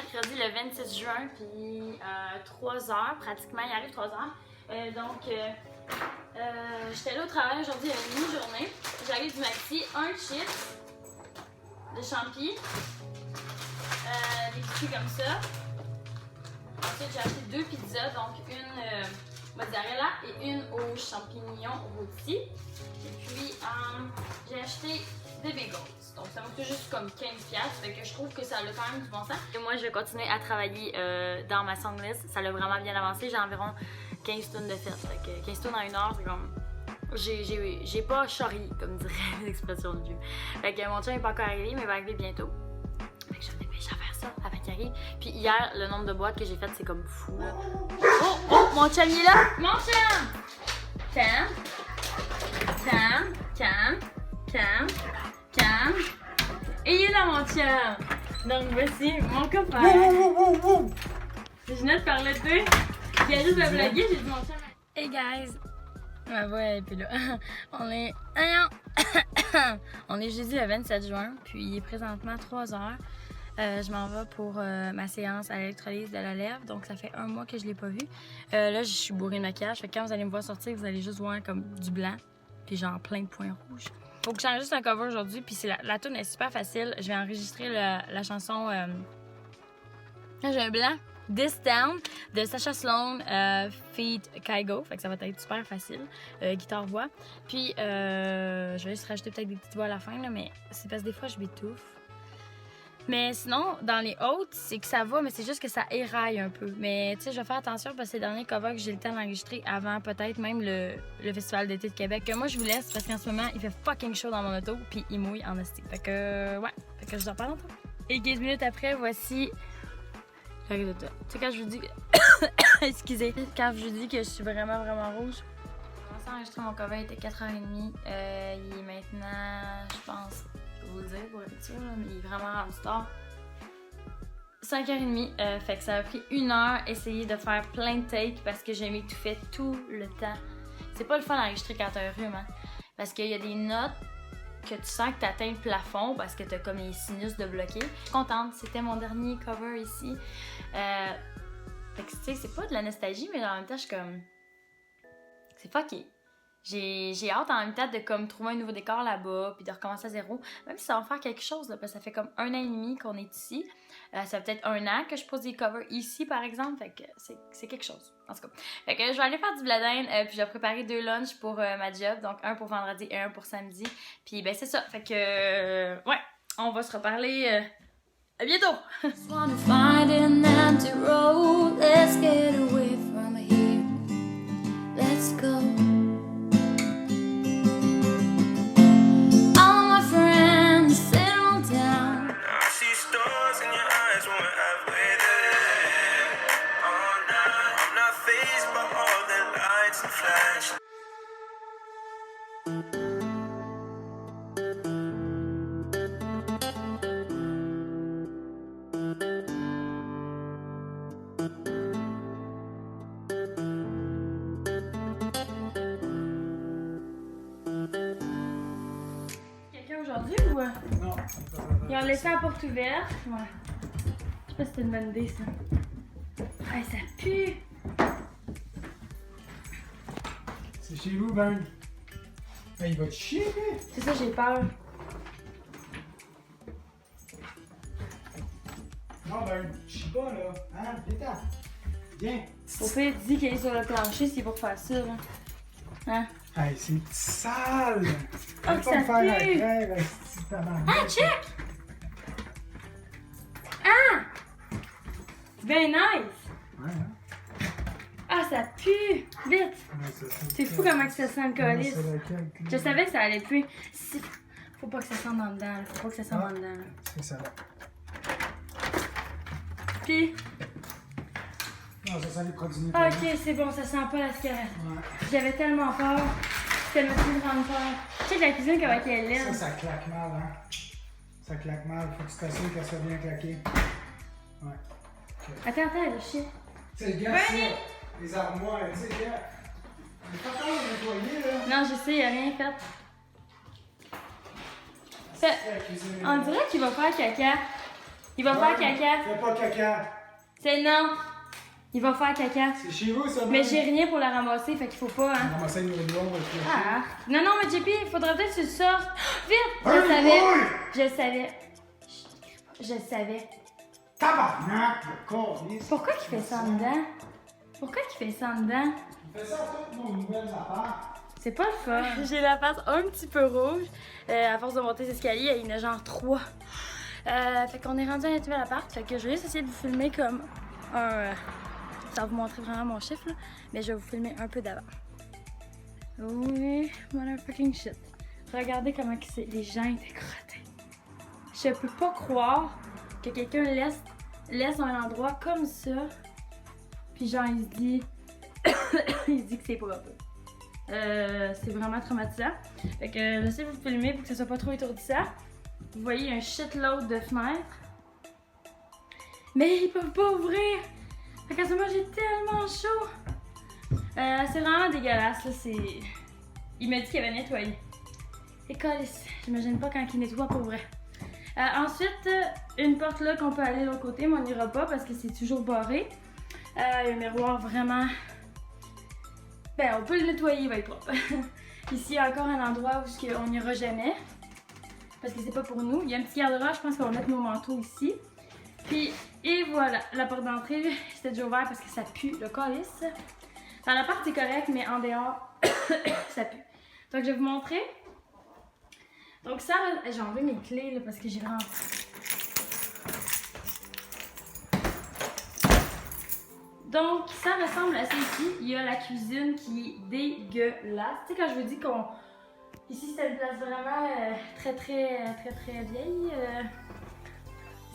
mercredi le 26 juin, puis 3h, pratiquement, il arrive 3h. J'étais là au travail aujourd'hui, il y a une demi-journée. J'arrive du maxi, un chips de champi, des biscuits comme ça. Ensuite, j'ai acheté 2 pizzas, donc une mozzarella et une aux champignons rôtis. Et puis, j'ai acheté des bagels. Donc, ça m'a coûté juste comme 15$. Fait que je trouve que ça a quand même du bon sens. Et moi, je vais continuer à travailler dans ma song list. Ça l'a vraiment bien avancé. J'ai environ 15 tonnes de fête. Fait que 15 tonnes en 1 heure, c'est comme... J'ai pas charrié, comme dirait l'expression de Dieu. Fait que mon chien n'est pas encore arrivé, mais il va arriver bientôt. Fait que je vais dépêcher à faire ça avant qu'il arrive. Puis hier, le nombre de boîtes que j'ai faites, c'est comme fou, là. Oh, mon chum, il est là! Mon chum! Cam. Et il est là, mon chum! Donc, voici mon copain. Je venais de parler de toi. Il a juste me blaguer, j'ai dit mon chum. Hey, guys! Ma voix est plus là. On est jeudi le 27 juin, puis il est présentement 3h. Je m'en vais pour ma séance à l'électrolyse de la lèvre, donc ça fait 1 mois que je l'ai pas vu. Là, je suis bourrée de maquillage, fait que quand vous allez me voir sortir, vous allez juste voir comme du blanc, puis genre plein de points rouges. Faut que j'enregistre un cover aujourd'hui, puis la tune est super facile. Je vais enregistrer la chanson j'ai un blanc. This Town de Sasha Sloan feat. Kygo, fait que ça va être super facile, guitare-voix. Puis je vais juste rajouter peut-être des petites voix à la fin, là, mais c'est parce que des fois je m'étouffe. Mais sinon, dans les hautes, c'est que ça va, mais c'est juste que ça éraille un peu. Mais tu sais, je vais faire attention parce que c'est le dernier cover que j'ai le temps d'enregistrer avant peut-être même le Festival d'été de Québec. Que moi, je vous laisse parce qu'en ce moment, il fait fucking chaud dans mon auto puis il mouille en esti. Fait que, ouais, fait que je vous en parle longtemps. Et 15 minutes après, voici... Tu sais, quand je vous dis... Excusez. Quand je vous dis que je suis vraiment rouge. J'ai commencé à enregistrer mon cover, il était 4h30. Il est maintenant, je pense... Je vais vous le dire pour être sûr, mais il est vraiment rendu tard. 5h30, fait que ça a pris 1 heure essayer de faire plein de takes parce que j'ai m'étouffais tout le temps. C'est pas le fun d'enregistrer quand t'as un rhume, hein? Parce qu'il y a des notes que tu sens que t'atteins le plafond parce que t'as comme les sinus de bloquer. Je suis contente, c'était mon dernier cover ici. Fait que tu sais, c'est pas de la nostalgie, mais en même temps, je suis comme... C'est fucké. J'ai hâte en même temps de comme trouver un nouveau décor là-bas puis de recommencer à zéro. Même si ça va faire quelque chose, là, parce que ça fait comme 1 an et demi qu'on est ici. Ça fait peut-être 1 an que je pose des covers ici, par exemple. Fait que c'est quelque chose, en tout cas. Fait que je vais aller faire du bladin puis je vais préparer 2 lunchs pour ma job. Donc, un pour vendredi et un pour samedi. Puis ben c'est ça. Fait que, ouais, on va se reparler à bientôt! Let's go. Quelqu'un aujourd'hui ou... Non. Ils ont laissé la porte ouverte. Ouais. Je sais pas si c'était une bonne idée, ça. Ah, ça pue! C'est chez vous, Ben. Ben, il va te chier, lui. C'est ça, j'ai peur. Non, Ben, chie pas, là. Hein? Viens-t'en. Viens. Au pire, dis qu'il est sur le plancher, c'est pour faire ça, là. Hein? Hey, c'est sale. Oh, que ça pue! Ah, check! Ah! C'est bien nice! Ouais, hein? Ah, ça pue! Vite! Ouais, C'est fou comment que ça sent le colis. Je savais que ça allait puer. Faut pas que ça sente dans dedans, là. Faut pas que ça sente dans dedans, là. C'est ça. Puis... Non, ça sent les produits. Ah, ok, c'est bon, ça sent pas la cigarette. Ouais. J'avais tellement peur. C'était ma plus grande peur. Tu sais que la cuisine, comment elle est laide. Ça claque mal, hein? Ça claque mal. Faut que tu t'assures qu'elle soit bien claquée. Ouais. Okay. Attends, le chien. C'est le gars, ça. Les armoires, tu sais, gars. Il est pas encore nettoyé, là. Non, je sais, il a rien fait. On dirait qu'il va faire caca. Il va faire caca. Fais pas caca. C'est non. Il va faire caca. C'est chez vous, ça, Mais j'ai rien pour la ramasser, fait qu'il faut pas, hein. Ramasser nos doigts, on va te lâcher. Ah. Non, non, mais JP, il faudrait peut-être que tu le sortes. Vite! Je Hey, le savais. boy! Je le savais. Je le savais. Tabarnak, le corps, Pourquoi qu'il fait ça en dedans? Pourquoi qu'il fait ça en dedans? Il fait ça à toutes nos nouvelles affaires. C'est pas le fun. J'ai la face un petit peu rouge. À force de monter les escaliers, il y en a genre 3. Fait qu'on est rendu à notre nouvel appart. Fait que je vais juste essayer de vous filmer comme un... ça va vous montrer vraiment mon chiffre, là. Mais je vais vous filmer un peu d'avant. Oui, motherfucking shit. Regardez comment les gens étaient crottés. Je peux pas croire que quelqu'un laisse un endroit comme ça. Puis genre, il se dit... il se dit que c'est propre. C'est vraiment traumatisant. Fait que j'essaie de vous filmer pour que ça soit pas trop étourdissant. Vous voyez un shitload de fenêtres. Mais ils peuvent pas ouvrir! Fait qu'à ce moment, j'ai tellement chaud! C'est vraiment dégueulasse, là. Il m'a dit qu'il avait nettoyé. Et câlisse, j'imagine pas quand il nettoie pour vrai. Ensuite, une porte là qu'on peut aller de l'autre côté, mais on n'ira pas parce que c'est toujours barré. Il y a un miroir vraiment... Ben, on peut le nettoyer, il va être propre. Ici, il y a encore un endroit où on n'ira jamais. Parce que c'est pas pour nous. Il y a un petit garde-robe, je pense qu'on va mettre nos manteaux ici. Puis, et voilà, la porte d'entrée, c'était déjà ouvert parce que ça pue le calice. Dans l'appart, c'est correct, mais en dehors, ça pue. Donc, je vais vous montrer. Donc, ça, j'ai enlevé mes clés là, parce que j'ai vraiment... Donc, ça ressemble à ça ici. Il y a la cuisine qui est dégueulasse. Tu sais, quand je vous dis qu'on... Ici, c'est une place vraiment très vieille.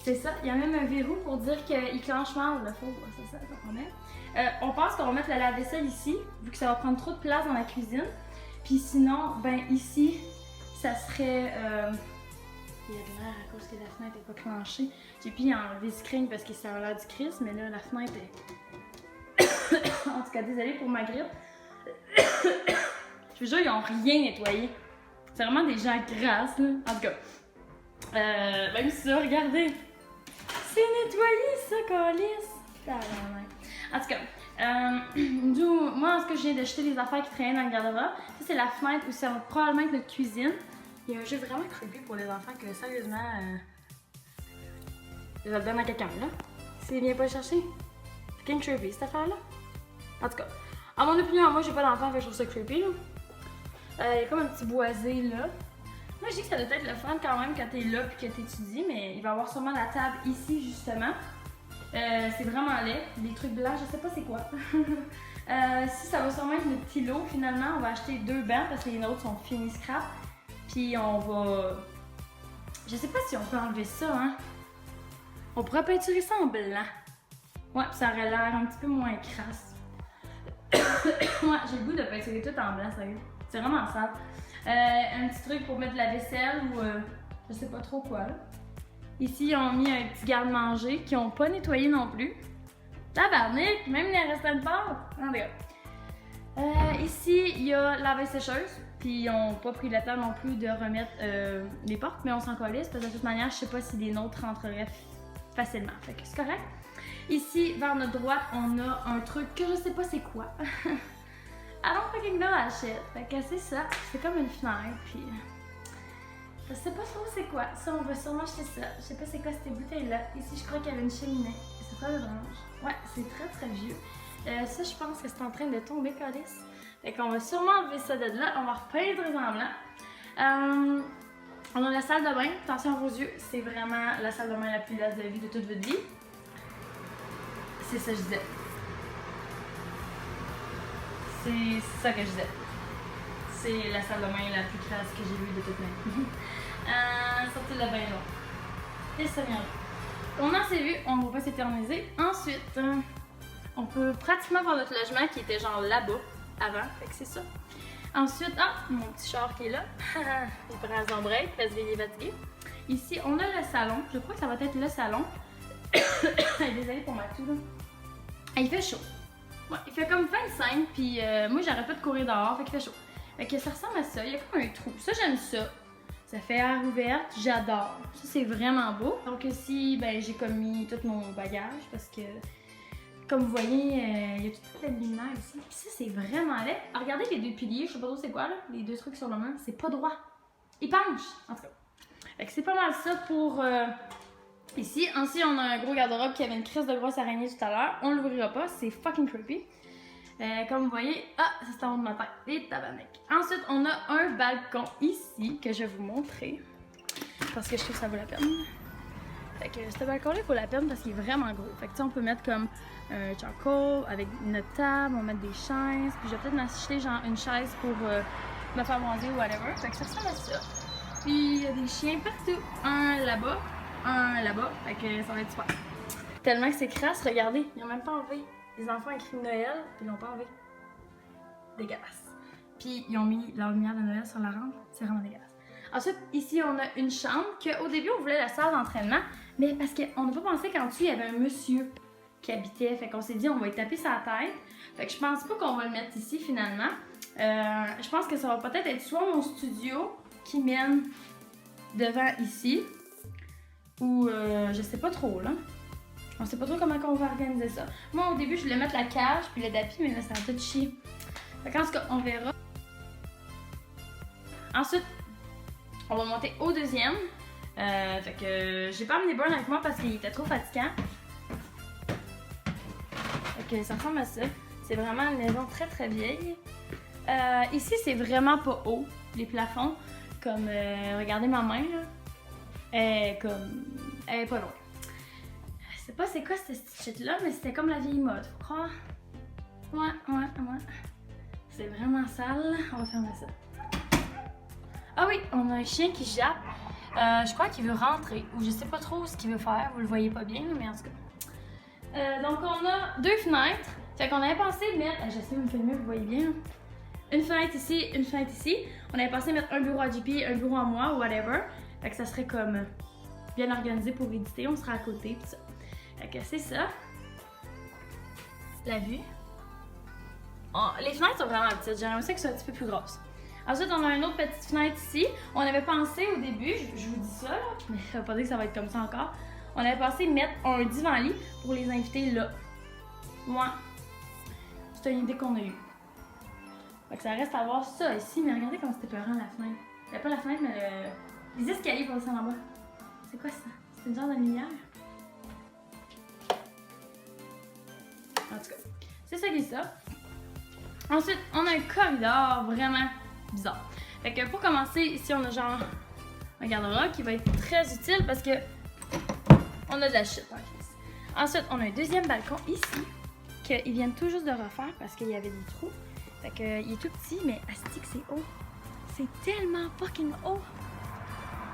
C'est ça. Il y a même un verrou pour dire qu'il clenche mal le four. C'est ça qu'on met. On pense qu'on va mettre la lave-vaisselle ici, vu que ça va prendre trop de place dans la cuisine. Puis sinon, ben ici, ça serait... Il y a de l'air à cause que la fenêtre n'est pas clenchée. J'ai pu enlever le screen parce que ça a l'air du Chris, mais là, la fenêtre est... En tout cas, désolée pour ma grippe. Je vous jure, ils n'ont rien nettoyé. C'est vraiment des gens grasses, là. En tout cas, même ça, regardez. C'est nettoyé, ça, câlisse. En tout cas, moi, ce que je viens de jeter les affaires qui traînaient dans le garde-robe, ça, c'est la fenêtre où ça va probablement être notre cuisine. Il y a un jeu vraiment creepy pour les enfants que, sérieusement, je le donne à quelqu'un, là. S'il vient pas le chercher. C'est fucking creepy, cette affaire-là. En tout cas, à mon opinion, moi, j'ai pas d'enfant, fait que je trouve ça creepy, là. Il y a comme un petit boisé, là. Moi, je dis que ça doit être le fun quand même quand t'es là puis que t'étudies, mais il va y avoir sûrement la table ici, justement. C'est vraiment laid. Les trucs blancs, je sais pas c'est quoi. Si ça va sûrement être notre petit lot, finalement, on va acheter 2 bancs parce que les nôtres sont finis scrap. Puis on va... Je sais pas si on peut enlever ça, hein. On pourrait peinturer ça en blanc. Ouais, ça aurait l'air un petit peu moins crasse. Ouais, j'ai le goût de peinturer tout en blanc, sérieux. C'est vraiment sale. Un petit truc pour mettre la vaisselle ou je sais pas trop quoi, là. Ici, ils ont mis un petit garde-manger qu'ils n'ont pas nettoyé non plus. Tabarnak! Même les restants de pâte! Ici, il y a la lave-sécheuse. Puis ils n'ont pas pris le temps non plus de remettre les portes, mais on s'en calisse parce que de toute manière, je sais pas si les nôtres rentreraient facilement. Fait que c'est correct. Ici, vers notre droite, on a un truc que je sais pas c'est quoi. I don't fucking know that shit. Fait que c'est ça. C'est comme une fenêtre, puis... Je sais pas trop c'est quoi. Ça, on va sûrement acheter ça. Je sais pas c'est quoi ces bouteilles-là. Ici, je crois qu'il y avait une cheminée. C'est pas le branche. Ouais, c'est très vieux. Ça, je pense que c'est en train de tomber, calice. Fait qu'on va sûrement enlever ça de là. On va repeindre en blanc. On a la salle de bain. Attention à vos yeux. C'est vraiment la salle de bain la plus lasse de la vie de toute votre vie. C'est ça que je disais. C'est ça que je disais. C'est la salle de bain la plus crasse que j'ai vue de toute ma vie. Sortie de la bain là. Et ça vient là. On en s'est vu, on va pas s'éterniser. Ensuite, on peut pratiquement voir notre logement qui était genre là-bas avant. Fait que c'est ça. Ensuite, mon petit char qui est là. Il prend son break parce qu'il est fatigué. Ici, on a le salon. Je crois que ça va être le salon. Désolée pour ma toux là. Il fait chaud. Ouais, il fait comme 25, puis moi j'arrête pas de courir dehors, fait qu'il fait chaud. Fait que ça ressemble à ça. Il y a comme un trou. Ça, j'aime ça. Ça fait air ouverte, j'adore. Ça, c'est vraiment beau. Donc ici, ben, j'ai comme mis tout mon bagage parce que, comme vous voyez, il y a toute la lumière ici. Puis ça, c'est vraiment laid. Ah, regardez les deux piliers, je sais pas trop c'est quoi, là. Les deux trucs sur le mur, c'est pas droit. Ils penchent, en tout cas. Fait que c'est pas mal ça pour ici. Ensuite, on a un gros garde-robe qui avait une crise de grosse araignée tout à l'heure. On l'ouvrira pas, c'est fucking creepy. Comme vous voyez, ça c'est en haut de ma tête, les tabarnak. Ensuite, on a un balcon ici que je vais vous montrer parce que je trouve que ça vaut la peine. Fait que ce balcon-là, il vaut la peine parce qu'il est vraiment gros. Fait que tu sais, on peut mettre comme un charcoal avec notre table, on va mettre des chaises, puis je vais peut-être m'acheter genre une chaise pour me faire manger ou whatever. Fait que ça ressemble à ça. Puis il y a des chiens partout. Un là-bas, fait que ça va être super. Tellement que c'est crasse, regardez, ils ont même pas enlevé. Les enfants ont écrit Noël, puis ils l'ont pas enlevé. Dégueulasse. Puis ils ont mis la lumière de Noël sur la rampe, c'est vraiment dégueulasse. Ensuite, ici, on a une chambre qu'au début, on voulait la salle d'entraînement, mais parce qu'on n'a pas pensé qu'en dessous, il y avait un monsieur qui habitait. Fait qu'on s'est dit, on va lui taper sa tête. Fait que je pense pas qu'on va le mettre ici, finalement. Je pense que ça va peut-être être soit mon studio qui mène devant ici, ou je sais pas trop, là. On sait pas trop comment on va organiser ça. Moi, au début, je voulais mettre la cage puis le tapis, mais là, ça a tout chier. Fait qu'en tout cas, on verra. Ensuite, on va monter au deuxième. Fait que j'ai pas amené Burn avec moi parce qu'il était trop fatigant. Fait que ça ressemble à ça. C'est vraiment une maison très très vieille. Ici, c'est vraiment pas haut, les plafonds. Comme, regardez ma main, là. Elle est pas loin. Je sais pas c'est quoi cette shit-là, mais c'était comme la vieille mode, faut croire. Ouais. C'est vraiment sale. On va fermer ça. Ah oui, on a un chien qui jappe. Je crois qu'il veut rentrer, ou je sais pas trop ce qu'il veut faire. Vous le voyez pas bien, mais en tout cas. Donc on a deux fenêtres. Fait qu'on avait pensé de mettre... J'essaie de me filmer, vous voyez bien. Une fenêtre ici, une fenêtre ici. On avait pensé mettre un bureau à JP, un bureau à moi, ou whatever. Fait que ça serait comme bien organisé pour éditer. On sera à côté, pis ça. Fait que c'est ça. La vue. Oh, les fenêtres sont vraiment petites. J'aimerais ça qu'elles soient un petit peu plus grosses. Ensuite, on a une autre petite fenêtre ici. On avait pensé au début, je vous dis ça, là, mais ça veut pas dire que ça va être comme ça encore. On avait pensé mettre un divan-lit pour les invités là. Moi, c'est une idée qu'on a eue. Fait que ça reste à voir ça ici, mais regardez comment c'était peurant la fenêtre. Pas la fenêtre, mais les escaliers pour descendre en bas. C'est quoi ça? C'est une genre de lumière? En tout cas, c'est ça qui est ça. Ensuite, on a un corridor vraiment bizarre. Fait que pour commencer, ici on a genre un garde-robe qui va être très utile parce que on a de la shit en crise. Ensuite, on a un deuxième balcon ici qu'ils viennent tout juste de refaire parce qu'il y avait des trous. Fait que il est tout petit, mais asti que c'est haut. C'est tellement fucking haut.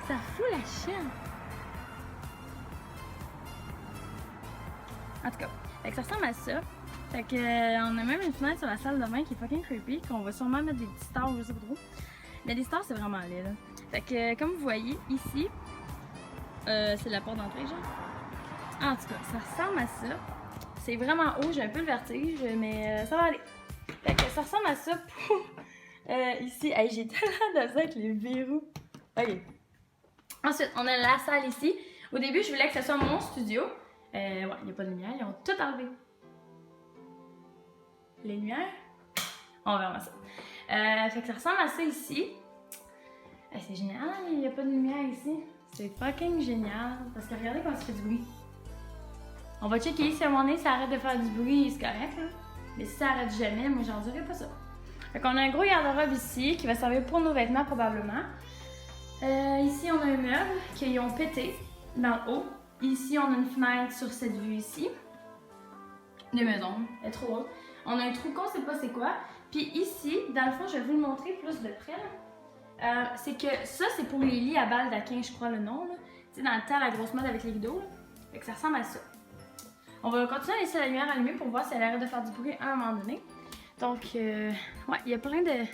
Ça fout la chienne. En tout cas, fait que ça ressemble à ça. Fait que on a même une fenêtre sur la salle de bain qui est fucking creepy, qu'on va sûrement mettre des petits stars, je sais pas trop. Mais les stars, c'est vraiment laid, là. Fait que comme vous voyez, ici, c'est la porte d'entrée, genre. En tout cas, ça ressemble à ça. C'est vraiment haut, j'ai un peu le vertige, mais ça va aller. Fait que ça ressemble à ça pour ici. Hey, j'ai tellement de ça avec les verrous. Ok. Ensuite, on a la salle ici. Au début, je voulais que ce soit mon studio. Ouais, il n'y a pas de lumière, ils ont tout enlevé. Les lumières. On va voir ça. Fait que ça ressemble à ça ici. C'est génial, il n'y a pas de lumière ici. C'est fucking génial. Parce que regardez comment ça fait du bruit. On va checker si à un moment donné ça arrête de faire du bruit, c'est correct, là. Mais si ça arrête jamais, moi j'en dirais pas ça. Fait qu'on a un gros garde-robe ici qui va servir pour nos vêtements probablement. Ici on a un meuble qu'ils ont pété dans le haut. Ici on a une fenêtre sur cette vue ici. De maison, elle est trop haute. On a un trou qu'on sait pas c'est quoi. Puis ici, dans le fond, je vais vous le montrer plus de près. C'est que ça, c'est pour les lits à baldaquin, je crois le nom. Tu sais, dans le temps, la grosse mode avec les rideaux. Là. Fait que ça ressemble à ça. On va continuer à laisser la lumière allumée pour voir si elle arrête de faire du bruit à un moment donné. Donc, ouais, il y a plein de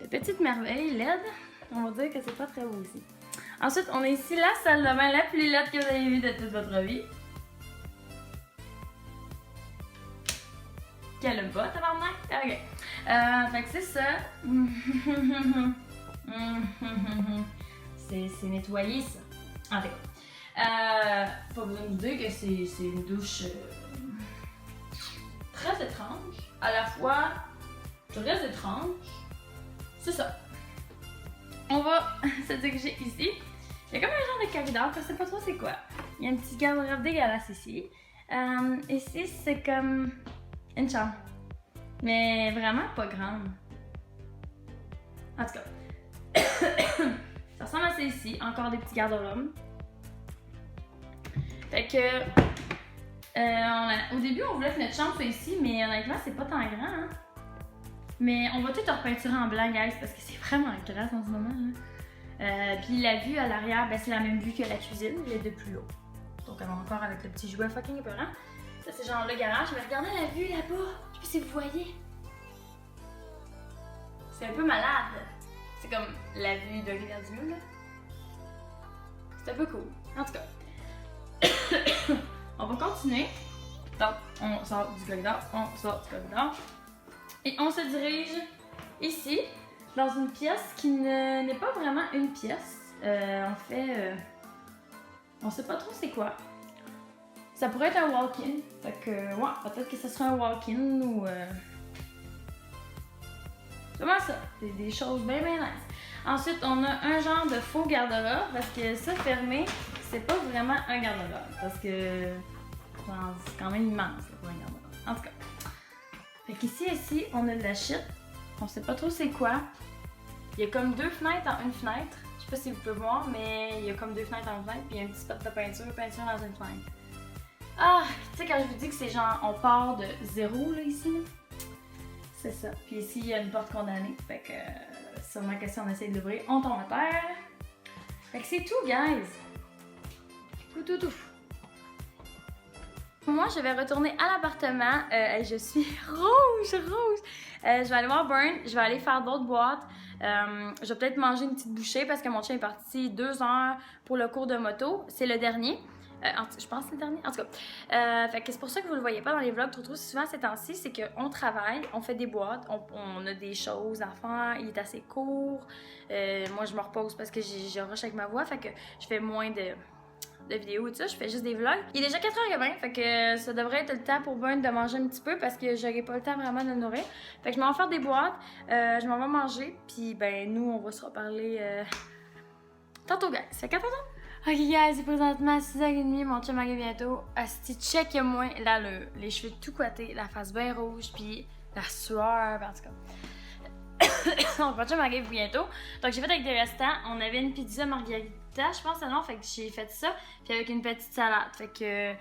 petites merveilles LED. On va dire que c'est pas très beau ici. Ensuite, on a ici la salle de bain la plus laide que vous avez vue de toute votre vie. Qu'elle aime pas, tabarnak? Ok. Fait que c'est ça. c'est nettoyé ça. En fait, pas besoin de vous dire que c'est une douche très étrange, à la fois très étrange. C'est ça. On va se diriger ici. Il y a comme un genre de corridor, je sais pas trop c'est quoi. Il y a une petite garde-robe dégueulasse ici. Ici, c'est comme une chambre. Mais vraiment pas grande. En tout cas. Ça ressemble à ça ici. Encore des petits garde-robes. Fait que... au début, on voulait que notre chambre soit ici, mais honnêtement, c'est pas tant grand. Hein? Mais on va tout repeinturer en blanc, guys, parce que c'est vraiment grasse en ce moment. Hein? Puis la vue à l'arrière, ben, c'est la même vue que la cuisine, mais de plus haut. Donc, elle va encore avec le petit jouet fucking épeurant. Ça, c'est genre le garage. Mais regardez la vue là-bas. Je sais pas si vous voyez. C'est un peu malade. C'est comme la vue de Rivière-du-Loup, là. C'est un peu cool. En tout cas. On va continuer. Donc, on sort du corridor, et on se dirige ici, dans une pièce qui n'est pas vraiment une pièce. En fait, on sait pas trop c'est quoi. Ça pourrait être un walk-in. Fait que, ouais, peut-être que ce sera un walk-in ou... Comment ça? C'est des choses bien nice. Ensuite, on a un genre de faux garde-robe, parce que ça, fermé, c'est pas vraiment un garde-robe. Parce que... c'est quand même immense, là, pour un garde-robe. En tout cas. Fait qu'ici, on a de la shit. On sait pas trop c'est quoi. Il y a comme 2 fenêtres en une fenêtre. Je sais pas si vous pouvez voir, mais il y a comme 2 fenêtres en une fenêtre, puis il y a un petit spot de peinture dans une fenêtre. Ah, tu sais, quand je vous dis que c'est genre, on part de 0, là, ici, là. C'est ça. Puis ici, il y a une porte condamnée. Fait que, sûrement que si on essaie d'ouvrir, on tombe à terre. Fait que c'est tout, guys. Tout. Moi, je vais retourner à l'appartement. Je suis rouge. Je vais aller voir Burn. Je vais aller faire d'autres boîtes. Je vais peut-être manger une petite bouchée parce que mon chien est parti 2 heures pour le cours de moto. C'est le dernier. Je pense que c'est le dernier. En tout cas. Fait que c'est pour ça que vous le voyez pas dans les vlogs trop souvent ces temps-ci. C'est qu'on travaille, on fait des boîtes, on a des choses à faire. Il est assez court. Moi, je me repose parce que je rush avec ma voix. Fait que je fais moins de vidéos et tout ça, je fais juste des vlogs. Il est déjà 4h20, fait que ça devrait être le temps pour Burn de manger un petit peu parce que j'aurai pas le temps vraiment de le nourrir. Fait que je m'en vais faire des boîtes, je m'en vais manger, puis ben nous on va se reparler tantôt, guys. Ça fait 4 ans? Ok, guys, c'est présentement 6h30, mon chum arrive bientôt. Asti, check moi, là, les cheveux tout coités, la face bien rouge, puis la sueur, en tout cas. Donc, mon chum arrive bientôt. Donc, j'ai fait avec des restants. On avait une pizza margarita, je pense, non? Fait que j'ai fait ça, puis avec une petite salade. Fait que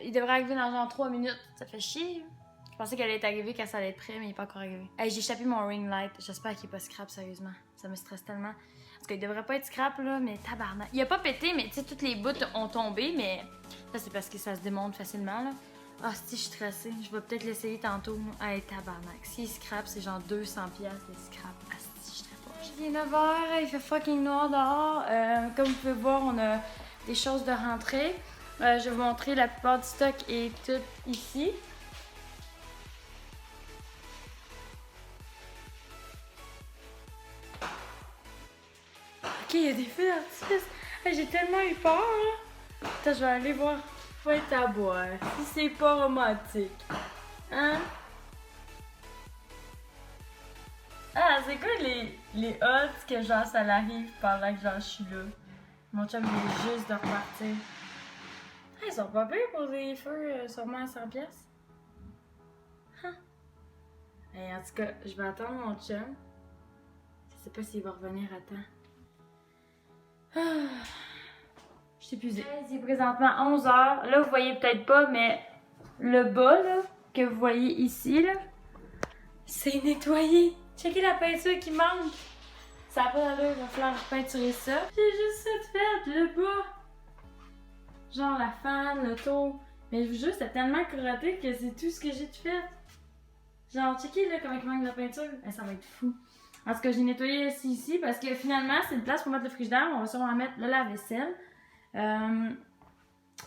il devrait arriver dans genre 3 minutes. Ça fait chier. Je pensais qu'elle allait être arrivée quand ça allait être prêt, mais il est pas encore arrivé. Hey, j'ai échappé mon ring light. J'espère qu'il est pas scrap, sérieusement. Ça me stresse tellement. Parce qu'il devrait pas être scrap, là, mais tabarnak. Il a pas pété, mais tu sais, toutes les bouts ont tombé, mais ça, c'est parce que ça se démonte facilement, là. Ah, si, je suis stressée. Je vais peut-être l'essayer tantôt. Hey, tabarnak. S'il scrap, c'est genre 200$ les scrap. Ah, si, je serais pas. Il est 9h, il fait fucking noir dehors. Comme vous pouvez voir, on a des choses de rentrée. Je vais vous montrer la plupart du stock est tout ici. Ok, il y a des feux d'artifice. Hey, j'ai tellement eu peur, là. Attends, je vais aller voir. Faut être à boire. Si c'est pas romantique. Hein? Ah, c'est quoi les odds que genre ça l'arrive pendant que genre je suis là? Mon chum vient juste de repartir. Ah, ils sont pas pires pour des feux sûrement à 100$. Huh. Hey, en tout cas, je vais attendre mon chum. Je sais pas s'il va revenir à temps. Ah. Je suis épuisée. Il est présentement 11h. Là, vous voyez peut-être pas, mais le bas, là, que vous voyez ici, là, c'est nettoyé. Checkez la peinture qui manque. Ça n'a pas d'allure, il va falloir peinturer ça. J'ai juste ça de fait, le bas. Genre la fan, le tour. Mais je vous jure, c'est tellement crotté que c'est tout ce que j'ai de fait. Genre, checkez là comment il manque de la peinture. Ça va être fou. En tout cas, j'ai nettoyé ici parce que finalement, c'est une place pour mettre le frigidaire. On va sûrement mettre le lave-vaisselle. Là,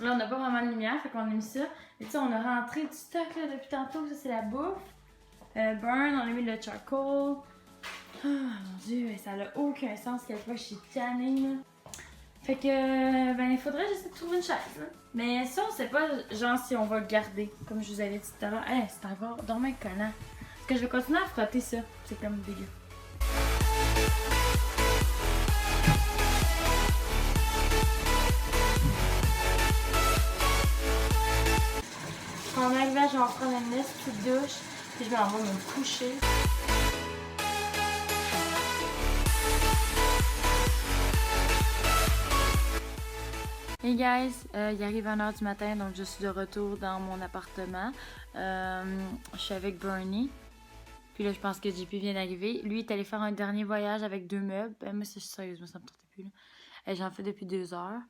on n'a pas vraiment de lumière, fait qu'on a mis ça. Et tu sais, on a rentré du stock là, depuis tantôt. Ça, c'est la bouffe. Burn, on a mis le charcoal. Oh mon dieu, ça n'a aucun sens quelle fois je suis tannée là. Fait que, ben, il faudrait juste trouver une chaise. Là. Mais ça, on sait pas, genre, si on va le garder, comme je vous avais dit tout à l'heure. Hey, c'est encore dormant collant. Parce que je vais continuer à frotter ça. C'est comme dégueu. En arrivant, je vais en prendre une petite douche. Puis je vais en me coucher. Hey guys, il arrive 1h du matin, donc je suis de retour dans mon appartement. Je suis avec Bernie. Puis là, je pense que JP vient d'arriver. Lui, il est allé faire un dernier voyage avec 2 meubles. Moi, c'est sérieusement, ça me tentait plus. J'en fais depuis 2 heures.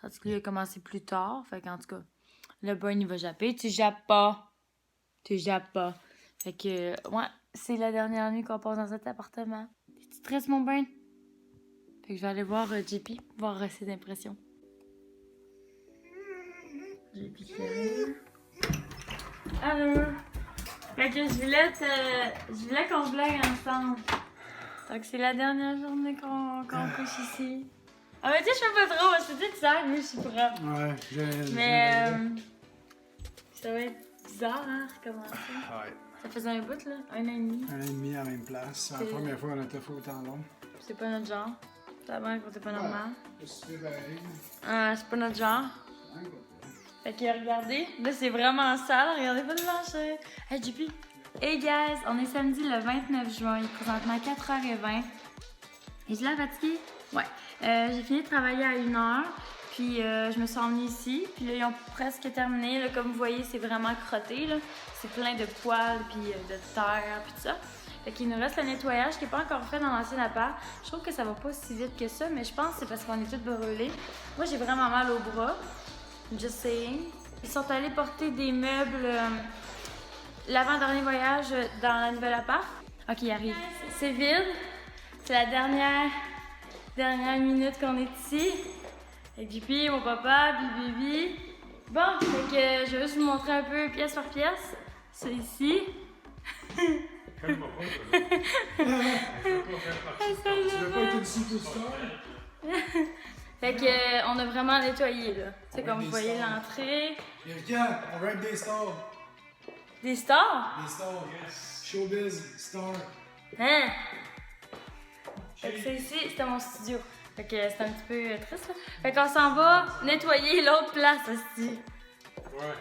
Tandis que lui, il a commencé plus tard. Fait qu'en tout cas, là, Bernie va japper. Tu jappes pas. Tu jappes pas. Fait que, ouais, c'est la dernière nuit qu'on passe dans cet appartement. Tu stresses, mon Bernie? Fait que je vais aller voir JP, voir ses impressions. J'ai piqué. Allô? Fait que je voulais qu'on se blague ensemble. Donc c'est la dernière journée qu'on couche ici. Ah mais tu sais, je fais pas trop, je te dis que ça, mais je suis propre. Ouais, mais ça va être bizarre, hein, recommencer. Ouais. Ça faisait un bout, là, 1 an et demi. 1 an et demi à la même place. C'est la première fois qu'on a fait autant long. C'est pas notre genre. Ça va, c'est pas normal. C'est pareil. Ah, c'est pas notre genre. Fait que regardez, là c'est vraiment sale, regardez pas de blanchir. Hey JP! Hey guys, on est samedi le 29 juin, il est présentement 4h20. Et je l'ai fatiguée? Ouais. J'ai fini de travailler à 1h, puis je me suis emmenée ici, puis là ils ont presque terminé. Là, comme vous voyez, c'est vraiment crotté, là. C'est plein de poils, puis de terre, puis tout ça. Fait qu'il nous reste le nettoyage qui n'est pas encore fait dans l'ancien appart. Je trouve que ça va pas si vite que ça, mais je pense que c'est parce qu'on est tous brûlés. Moi j'ai vraiment mal au bras. Just saying. Ils sont allés porter des meubles l'avant-dernier voyage dans la nouvelle appart. Ok, il arrive. C'est vide. C'est la dernière minute qu'on est ici. Avec JP, mon papa, Bibi. Bon, fait que je vais juste vous montrer un peu pièce par pièce. C'est ici. Tu veux pas être ici tout ça? Fait que on a vraiment nettoyé là. C'est comme vous voyez l'entrée. Regarde, on rate des stars. Des stars? Des stars, yes. Showbiz, star. Hein? Fait que c'est ici, c'était mon studio. Fait que c'est un petit peu triste là. Fait qu'on s'en va nettoyer l'autre place aussi. Ouais.